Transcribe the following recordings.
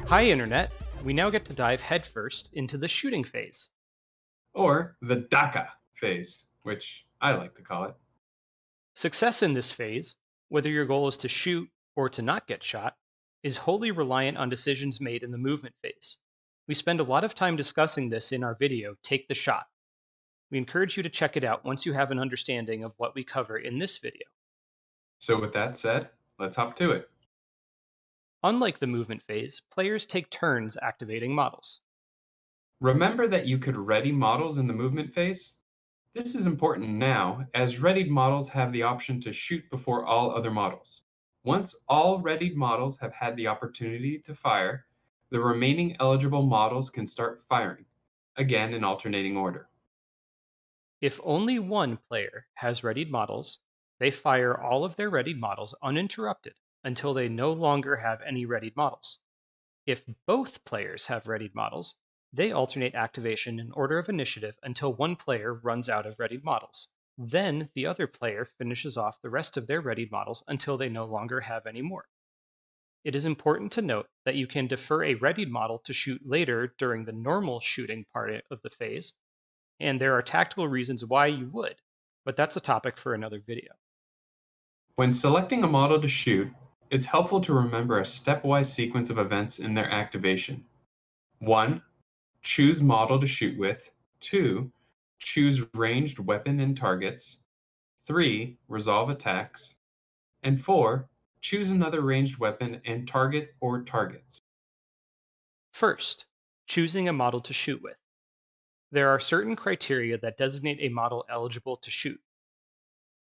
Hi, Internet! We now get to dive headfirst into the shooting phase. Or the DAKKA phase, which I like to call it. Success in this phase, whether your goal is to shoot or to not get shot, is wholly reliant on decisions made in the movement phase. We spend a lot of time discussing this in our video, Take the Shot. We encourage you to check it out once you have an understanding of what we cover in this video. So with that said, let's hop to it. Unlike the movement phase, players take turns activating models. Remember that you could ready models in the movement phase? This is important now, as readied models have the option to shoot before all other models. Once all readied models have had the opportunity to fire, the remaining eligible models can start firing, again in alternating order. If only one player has readied models, they fire all of their readied models uninterrupted until they no longer have any readied models. If both players have readied models, they alternate activation in order of initiative until one player runs out of readied models. Then the other player finishes off the rest of their readied models until they no longer have any more. It is important to note that you can defer a readied model to shoot later during the normal shooting part of the phase, and there are tactical reasons why you would, but that's a topic for another video. When selecting a model to shoot, it's helpful to remember a stepwise sequence of events in their activation. 1. Choose model to shoot with. 2. Choose ranged weapon and targets. 3. Resolve attacks. And 4. Choose another ranged weapon and target or targets. First, choosing a model to shoot with. There are certain criteria that designate a model eligible to shoot.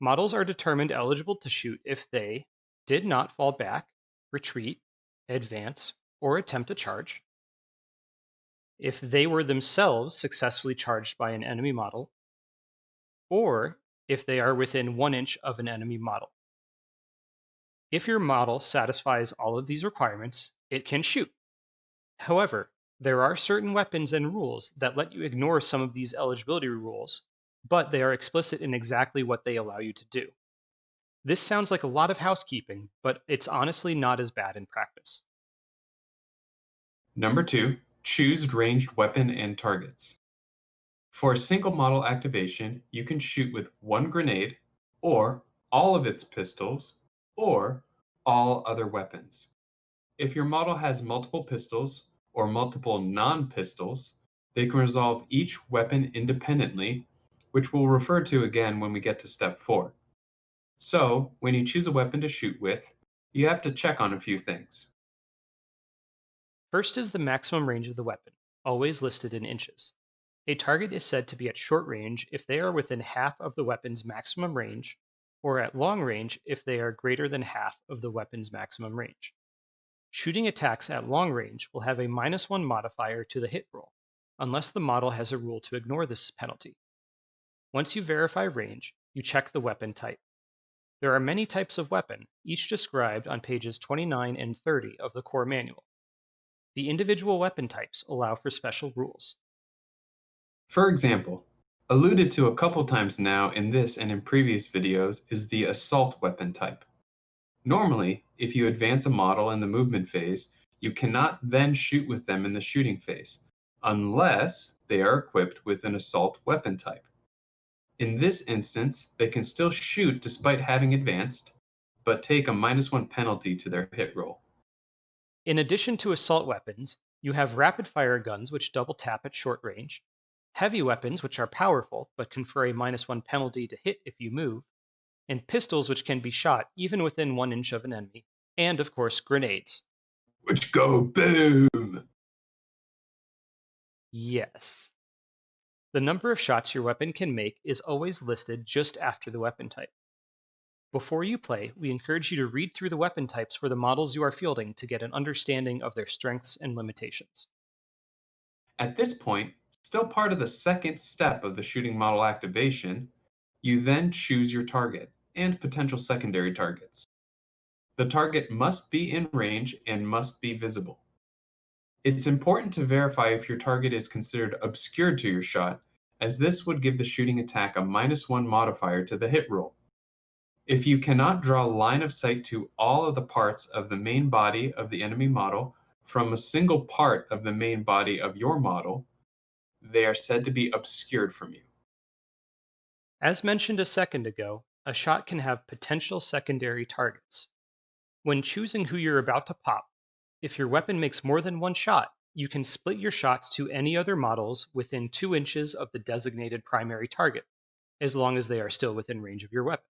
Models are determined eligible to shoot if they did not fall back, retreat, advance, or attempt a charge, if they were themselves successfully charged by an enemy model, or if they are within 1 inch of an enemy model. If your model satisfies all of these requirements, it can shoot. However, there are certain weapons and rules that let you ignore some of these eligibility rules, but they are explicit in exactly what they allow you to do. This sounds like a lot of housekeeping, but it's honestly not as bad in practice. Number 2. Choose ranged weapon and targets. For a single model activation, you can shoot with one grenade, or all of its pistols, or all other weapons. If your model has multiple pistols or multiple non-pistols, they can resolve each weapon independently, which we'll refer to again when we get to step 4. So, when you choose a weapon to shoot with, you have to check on a few things. First is the maximum range of the weapon, always listed in inches. A target is said to be at short range if they are within half of the weapon's maximum range, or at long range if they are greater than half of the weapon's maximum range. Shooting attacks at long range will have a -1 modifier to the hit roll, unless the model has a rule to ignore this penalty. Once you verify range, you check the weapon type. There are many types of weapon, each described on pages 29 and 30 of the core manual. The individual weapon types allow for special rules. For example, alluded to a couple times now in this and in previous videos is the assault weapon type. Normally, if you advance a model in the movement phase, you cannot then shoot with them in the shooting phase, unless they are equipped with an assault weapon type. In this instance, they can still shoot despite having advanced, but take a -1 penalty to their hit roll. In addition to assault weapons, you have rapid fire guns which double tap at short range, heavy weapons which are powerful but confer a -1 penalty to hit if you move, and pistols which can be shot even within 1 inch of an enemy, and of course grenades. Which go boom! Yes. The number of shots your weapon can make is always listed just after the weapon type. Before you play, we encourage you to read through the weapon types for the models you are fielding to get an understanding of their strengths and limitations. At this point, still part of the second step of the shooting model activation, you then choose your target and potential secondary targets. The target must be in range and must be visible. It's important to verify if your target is considered obscured to your shot, as this would give the shooting attack a -1 modifier to the hit roll. If you cannot draw line of sight to all of the parts of the main body of the enemy model, from a single part of the main body of your model, they are said to be obscured from you. As mentioned a second ago, a shot can have potential secondary targets. When choosing who you're about to pop, if your weapon makes more than one shot, you can split your shots to any other models within 2 inches of the designated primary target, as long as they are still within range of your weapon.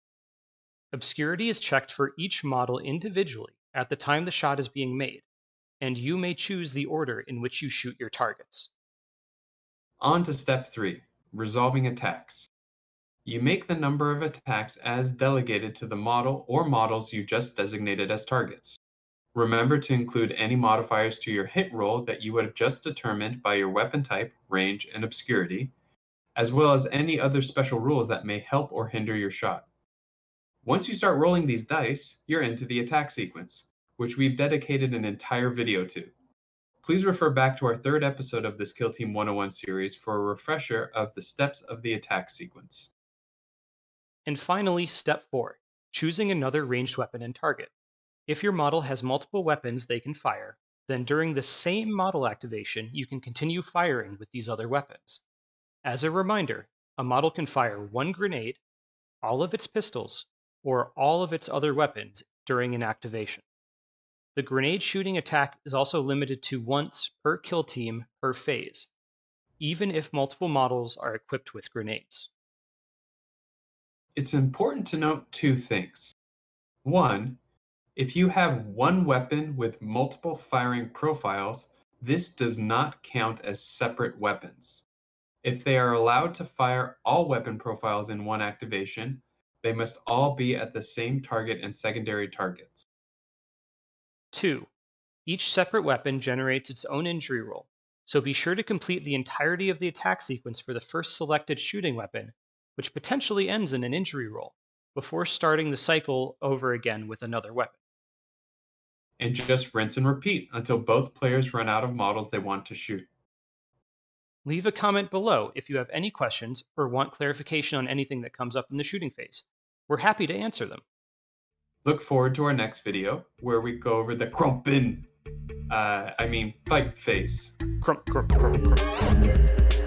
Obscurity is checked for each model individually at the time the shot is being made, and you may choose the order in which you shoot your targets. On to step 3, resolving attacks. You make the number of attacks as delegated to the model or models you just designated as targets. Remember to include any modifiers to your hit roll that you would have just determined by your weapon type, range, and obscurity, as well as any other special rules that may help or hinder your shot. Once you start rolling these dice, you're into the attack sequence, which we've dedicated an entire video to. Please refer back to our 3rd episode of this Kill Team 101 series for a refresher of the steps of the attack sequence. And finally, step 4, choosing another ranged weapon and target. If your model has multiple weapons they can fire, then during the same model activation, you can continue firing with these other weapons. As a reminder, a model can fire 1 grenade, all of its pistols, or all of its other weapons during an activation. The grenade shooting attack is also limited to once per kill team per phase, even if multiple models are equipped with grenades. It's important to note 2 things. 1, if you have one weapon with multiple firing profiles, this does not count as separate weapons. If they are allowed to fire all weapon profiles in one activation, they must all be at the same target and secondary targets. 2. Each separate weapon generates its own injury roll, so be sure to complete the entirety of the attack sequence for the first selected shooting weapon, which potentially ends in an injury roll, before starting the cycle over again with another weapon. And just rinse and repeat until both players run out of models they want to shoot. Leave a comment below if you have any questions or want clarification on anything that comes up in the shooting phase. We're happy to answer them. Look forward to our next video where we go over the fight phase. Crump, crump, crump, crump.